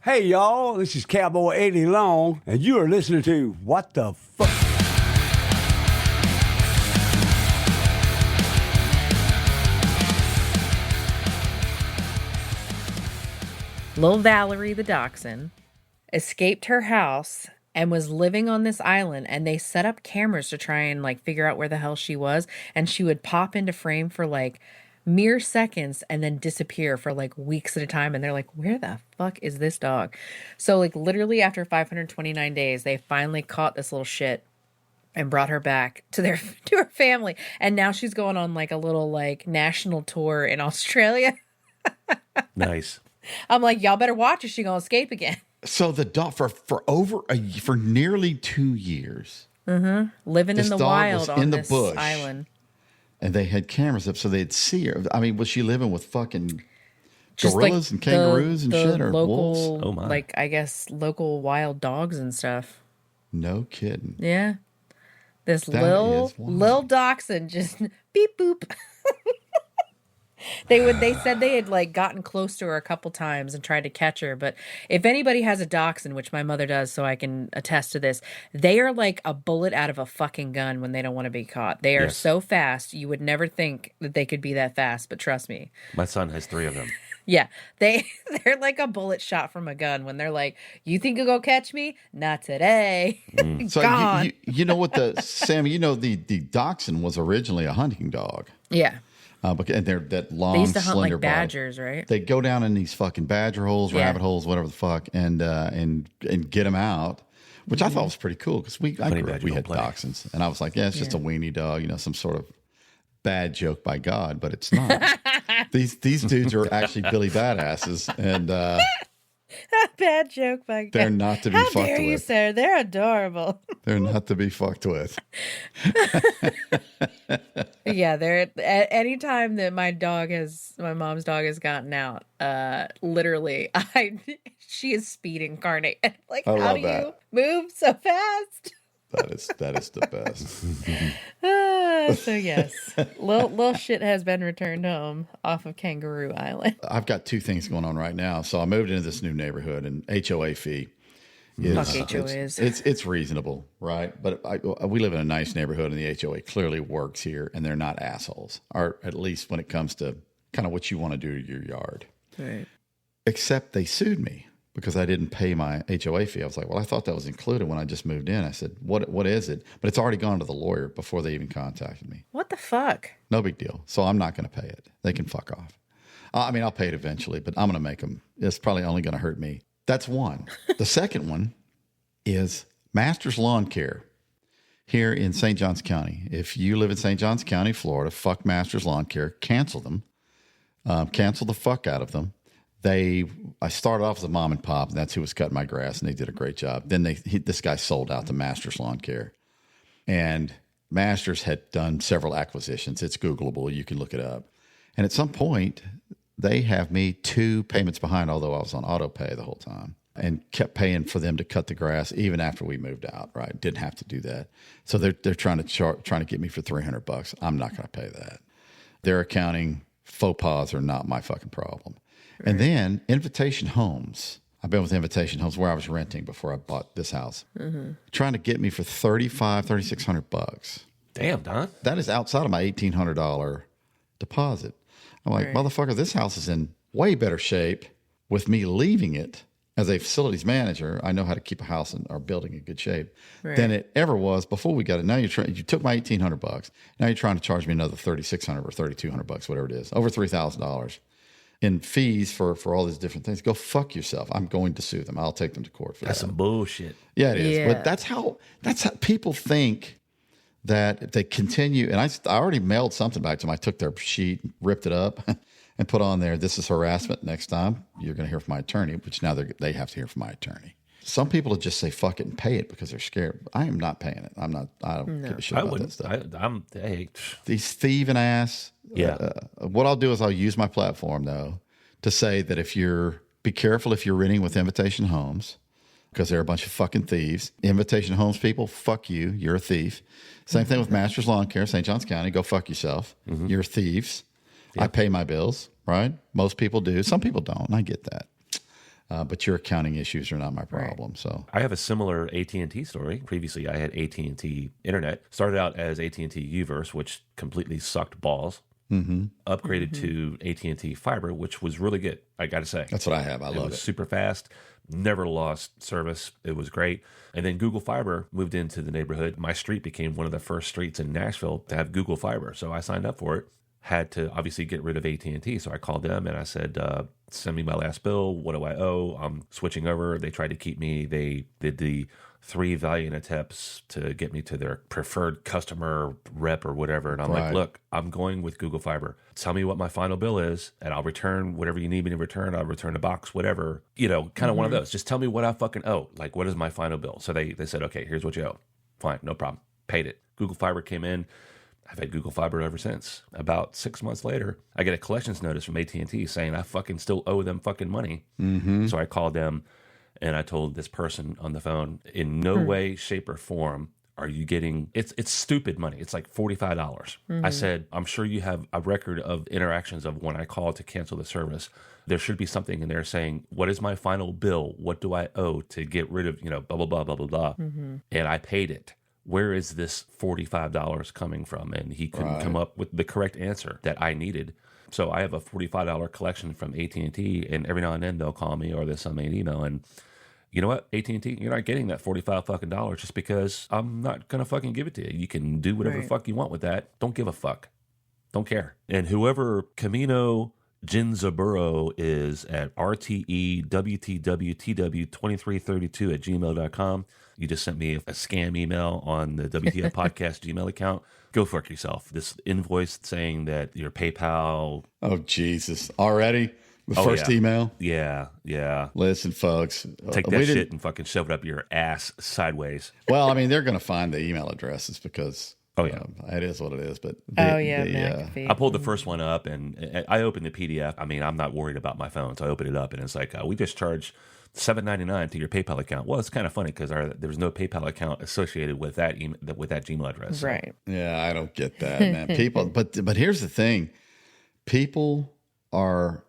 Hey, y'all, this is Cowboy Eddie Long, and you are listening to What the Fuck? Little Valerie the Dachshund escaped her house and was living on this island, and they set up cameras to try and like figure out where the hell she was, and she would pop into frame for like mere seconds and then disappear for like weeks at a time, and they're like, where the fuck is this dog? So like literally after 529 days they finally caught this little shit and brought her back to her family, and now she's going on like a little like national tour in Australia. Nice. I'm like, y'all better watch her, she gonna escape again. So the dog for nearly 2 years, Living in the wild on the this bush. island. And they had cameras up so they'd see her. I mean, was she living with fucking Just gorillas and kangaroos and the shit, or local, wolves? Oh, my. like I guess local wild dogs and stuff. No kidding. Yeah, this That little is wild. little dachshund just beep boop. They said they had like gotten close to her a couple times and tried to catch her, but if anybody has a dachshund, which my mother does, so I can attest to this, they are like a bullet out of a fucking gun when they don't want to be caught. They are Yes. so fast, you would never think that they could be that fast, but trust me. My son has 3 of them. Yeah, they're like a bullet shot from a gun when they're like, you think you'll go catch me? Not today. So Gone. you know what Sammy, the dachshund was originally a hunting dog. Yeah. And they're that long, They used to hunt slender like body. badgers, right? They go down in these fucking badger holes, Yeah. rabbit holes, whatever the fuck, and get them out, which I thought was pretty cool because I Honey grew up, badger we don't had play. dachshunds, and I was like, yeah, it's just a weenie dog, some sort of bad joke by God, but it's not. These dudes are actually Billy Badasses, and Bad joke by they're not to be How fucked dare you, with. sir? They're adorable. They're not to be fucked with. Yeah, they're any time that my mom's dog has gotten out, literally, she is speed incarnate. Like, I how love do that. you move so fast? That is the best. So yes, little shit has been returned home off of Kangaroo Island. I've got 2 things going on right now. So I moved into this new neighborhood, and HOA fee is Fuck HOAs. it's reasonable, right? But we live in a nice neighborhood, and the HOA clearly works here, and they're not assholes, or at least when it comes to kind of what you want to do to your yard. Right. Except they sued me because I didn't pay my HOA fee. I was like, well, I thought that was included when I just moved in. I said, what is it? But it's already gone to the lawyer before they even contacted me. What the fuck? No big deal. So I'm not going to pay it. They can fuck off. I mean, I'll pay it eventually, but I'm going to make them. It's probably only going to hurt me. That's one. The second one is Masters Lawn Care here in St. Johns County. If you live in St. Johns County, Florida, fuck Masters Lawn Care. Cancel them. Cancel the fuck out of them. I started off as a mom and pop, and that's who was cutting my grass, and they did a great job. Then this guy sold out to Masters Lawn Care, and Masters had done several acquisitions. It's Googleable. You can look it up. And at some point, they have me 2 payments behind, although I was on auto pay the whole time, and kept paying for them to cut the grass even after we moved out. Right? Didn't have to do that. So they're trying to get me for $300. I'm not going to pay that. Their accounting faux pas are not my fucking problem. Right. And then Invitation Homes. I've been with Invitation Homes where I was renting before I bought this house. Trying to get me for $3,600. Damn, Don. That is outside of my $1,800 deposit. I'm like, motherfucker, this house is in way better shape with me leaving it as a facilities manager. I know how to keep a house or building in good shape than it ever was before we got it. Now you took my $1,800. Now you're trying to charge me another $3,600 or $3,200, whatever it is, over $3,000 in fees for all these different things. Go fuck yourself. I'm going to sue them. I'll take them to court for That's that. some bullshit. Yeah, it is. Yeah. But that's how people think that if they continue. And I already mailed something back to them. I took their sheet, ripped it up, and put on there, this is harassment. Next time, you're going to hear from my attorney, which now they have to hear from my attorney. Some people will just say fuck it and pay it because they're scared. I am not paying it. I don't give a shit I about that wouldn't. stuff. Hey, These thieving ass. Yeah. What I'll do is I'll use my platform, though, to say that be careful if you're renting with Invitation Homes, because they're a bunch of fucking thieves. Invitation Homes people, fuck you. You're a thief. Same thing with Masters Lawn Care, St. Johns County. Go fuck yourself. You're thieves. I pay my bills, right? Most people do. Some people don't, and I get that. But your accounting issues are not my problem. So I have a similar AT&T story. Previously, I had AT&T internet. Started out as AT&T Uverse, which completely sucked balls. Upgraded to AT&T Fiber, which was really good. I got to say, that's what I have. I love it was it. super fast. Never lost service. It was great. And then Google Fiber moved into the neighborhood. My street became one of the first streets in Nashville to have Google Fiber. So I signed up for it. Had to obviously get rid of AT&T. So I called them and I said, send me my last bill. What do I owe? I'm switching over. They tried to keep me. They did the 3 valiant attempts to get me to their preferred customer rep or whatever. And I'm like, look, I'm going with Google Fiber. Tell me what my final bill is and I'll return whatever you need me to return. I'll return a box, whatever, kind of one of those. Just tell me what I fucking owe. Like, what is my final bill? So they said, okay, here's what you owe. Fine, no problem. Paid it. Google Fiber came in. I've had Google Fiber ever since. About 6 months later, I get a collections notice from AT&T saying I fucking still owe them fucking money. So I called them and I told this person on the phone, in no way, shape, or form are you getting, it's stupid money. It's like $45. I said, I'm sure you have a record of interactions of when I called to cancel the service. There should be something in there saying, what is my final bill? What do I owe to get rid of, blah, blah, blah, blah, blah, blah. And I paid it. Where is this $45 coming from? And he couldn't come up with the correct answer that I needed. So I have a $45 collection from AT&T, and every now and then they'll call me or they'll send me an email. And you know what, AT&T, you're not getting that $45 fucking dollars just because I'm not gonna fucking give it to you. You can do whatever the fuck you want with that. Don't give a fuck. Don't care. And whoever Camino Ginzaburo is at rtewtwtw2332 at gmail.com. You just sent me a scam email on the WTF podcast Gmail account. Go fuck yourself. This invoice saying that your PayPal. Oh, Jesus. Already? The first email? Yeah. Listen, folks. Take that shit and fucking shove it up your ass sideways. Well, I mean, they're going to find the email addresses because... it is what it is. But I pulled the first one up and I opened the PDF. I mean, I'm not worried about my phone, so I opened it up and it's like, we just charged $7.99 to your PayPal account. Well, it's kind of funny because there's no PayPal account associated with that with that Gmail address. Right. Yeah, I don't get that, man. People, but here's the thing: people are,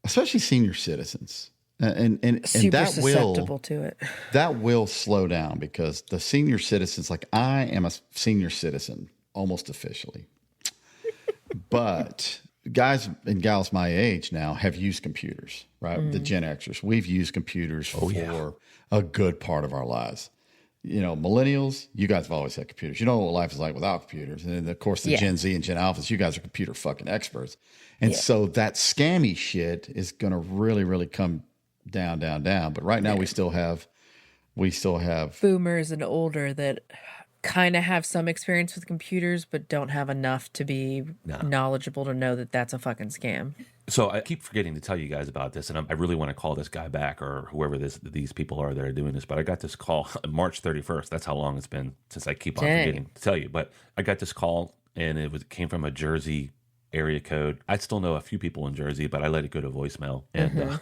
especially senior citizens, and super that susceptible to it. That will slow down because the senior citizens, like I am a senior citizen almost officially, but guys and gals my age now have used computers, right? The Gen Xers, we've used computers for a good part of our lives. Millennials, you guys have always had computers. You know what life is like without computers. And then, of course, the Gen Z and Gen Alphas, you guys are computer fucking experts. And so that scammy shit is going to really, really come down. But right now we still have boomers and older that kind of have some experience with computers, but don't have enough to be knowledgeable to know that that's a fucking scam. So I keep forgetting to tell you guys about this, and I really want to call this guy back or whoever these people are that are doing this. But I got this call on March 31st. That's how long it's been since I keep on forgetting to tell you. But I got this call, and it came from a Jersey area code. I still know a few people in Jersey, but I let it go to voicemail. And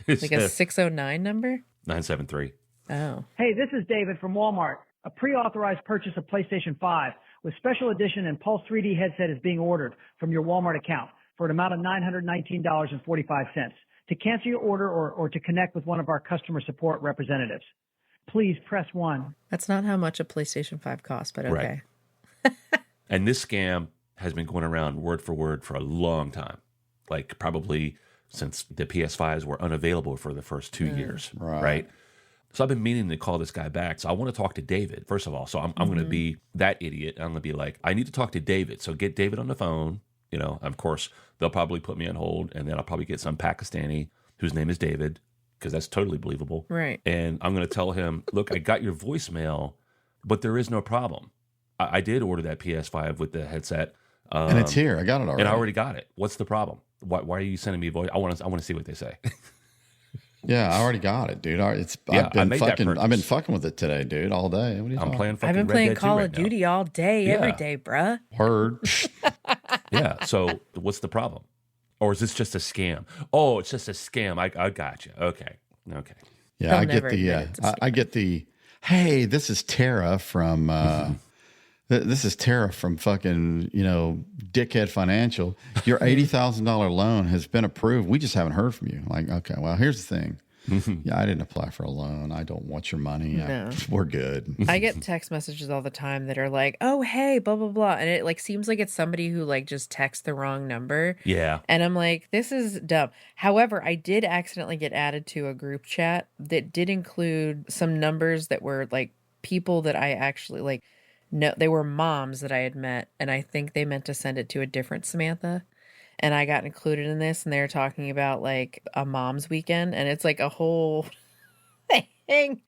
it's like a 609 number? 973. Oh. Hey, this is David from Walmart. A pre-authorized purchase of PlayStation 5 with special edition and Pulse 3D headset is being ordered from your Walmart account for an amount of $919.45. To cancel your order or to connect with one of our customer support representatives, please press 1. That's not how much a PlayStation 5 costs, but okay. Right. And this scam has been going around word for word for a long time, like probably since the PS5s were unavailable for the first 2 years, right? So I've been meaning to call this guy back. So I want to talk to David, first of all. So I'm going to be that idiot. I'm going to be like, I need to talk to David. So get David on the phone. Of course, they'll probably put me on hold, and then I'll probably get some Pakistani whose name is David, because that's totally believable. Right. And I'm going to tell him, look, I got your voicemail, but there is no problem. I did order that PS5 with the headset. And it's here. I got it already. And I already got it. What's the problem? Why are you sending me voice? I want to see what they say. Yeah, I already got it, dude. I've been fucking with it today, dude, all day. What are you talking? Playing fucking I've been Red playing Dead 2 Call right of now. Duty all day, every day, bruh. Word. Yeah. So what's the problem? Or is this just a scam? Oh, it's just a scam. I got you. Okay. Yeah, They'll I get never the admit it's a scam. I get the hey, this is Tara from this is Tara from fucking, Dickhead Financial. Your $80,000 loan has been approved. We just haven't heard from you. Like, okay, well, here's the thing. Yeah, I didn't apply for a loan. I don't want your money. No. We're good. I get text messages all the time that are like, oh, hey, blah, blah, blah. And it like seems like it's somebody who like just texts the wrong number. Yeah. And I'm like, this is dumb. However, I did accidentally get added to a group chat that did include some numbers that were like people that I actually like. No, they were moms that I had met. And I think they meant to send it to a different Samantha. And I got included in this, and they're talking about like a mom's weekend, and it's like a whole thing.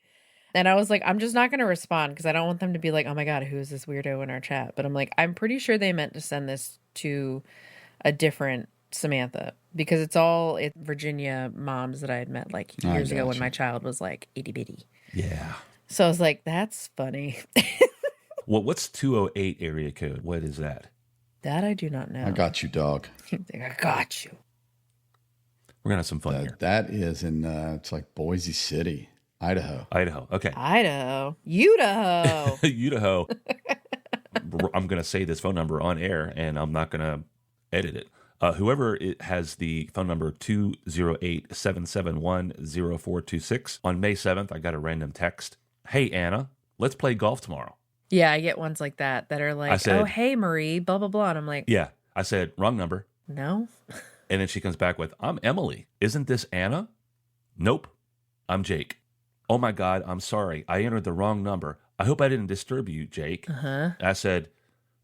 And I was like, I'm just not going to respond because I don't want them to be like, oh my God, who is this weirdo in our chat? But I'm like, I'm pretty sure they meant to send this to a different Samantha because it's Virginia moms that I had met like years ago when my child was like itty bitty. Yeah. So I was like, that's funny. Well, what's 208 area code? What is that? That I do not know. I got you, dog. I got you. We're going to have some fun here. That is in, it's like Boise City, Idaho. Idaho. Okay. Idaho. Idaho. Idaho. I'm going to say this phone number on air, and I'm not going to edit it. Whoever has the phone number 208-771-0426. On May 7th, I got a random text. Hey, Anna, let's play golf tomorrow. Yeah, I get ones like that are like, oh, hey, Marie, blah, blah, blah. And I'm like, yeah. I said, wrong number. No. And then she comes back with, I'm Emily. Isn't this Anna? Nope. I'm Jake. Oh, my God. I'm sorry. I entered the wrong number. I hope I didn't disturb you, Jake. Uh-huh. I said,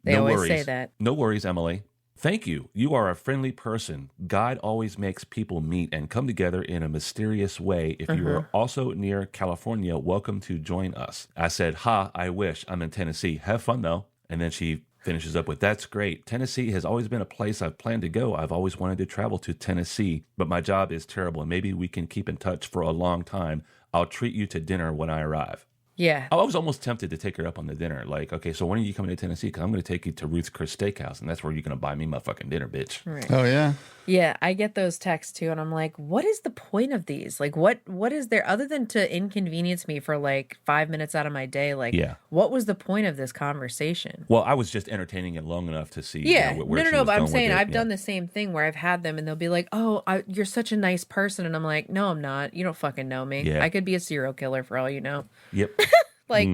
They no always worries. say that. No worries, Emily. Thank you. You are a friendly person. God always makes people meet and come together in a mysterious way. If you are also near California, welcome to join us. I said, I wish. I'm in Tennessee. Have fun, though. And then she finishes up with, that's great. Tennessee has always been a place I've planned to go. I've always wanted to travel to Tennessee, but my job is terrible, and maybe we can keep in touch for a long time. I'll treat you to dinner when I arrive. Yeah. I was almost tempted to take her up on the dinner. Like, okay, so when are you coming to Tennessee? Because I'm going to take you to Ruth's Chris Steakhouse, and that's where you're going to buy me my fucking dinner, bitch. Right. Oh, yeah? Yeah, I get those texts too, and I'm like, what is the point of these? Like, what is there other than to inconvenience me for like 5 minutes out of my day? Like, what was the point of this conversation? Well, I was just entertaining it long enough to see. Yeah, where no, but I'm saying I've done done the same thing where I've had them, and they'll be like, "Oh, you're such a nice person," and I'm like, "No, I'm not. You don't fucking know me. Yeah. I could be a serial killer for all you know." Yep. Like.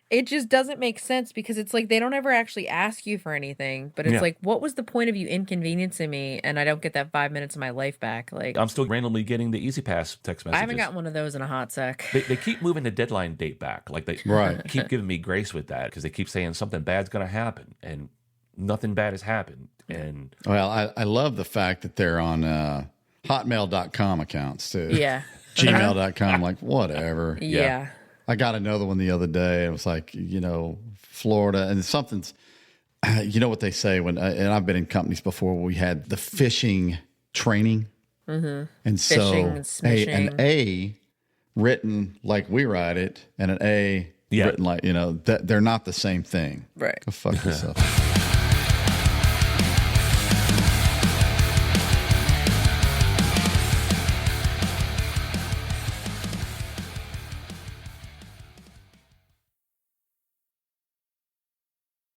It just doesn't make sense because it's like they don't ever actually ask you for anything. But it's like, what was the point of you inconveniencing me and I don't get that 5 minutes of my life back? Like, I'm still randomly getting the Easy Pass text messages. I haven't gotten one of those in a hot sec. They keep moving the deadline date back. Like they keep giving me grace with that because they keep saying something bad's going to happen and nothing bad has happened. And well, I love the fact that they're on hotmail.com accounts too. Yeah. Gmail.com, like whatever. Yeah. I got another one the other day. It was like, Florida, and something's, you know what they say when, and I've been in companies before where we had the phishing training. Mm-hmm. And Phishing, so an A written like we write it and an A written like, they're not the same thing. Right. Go fuck yourself.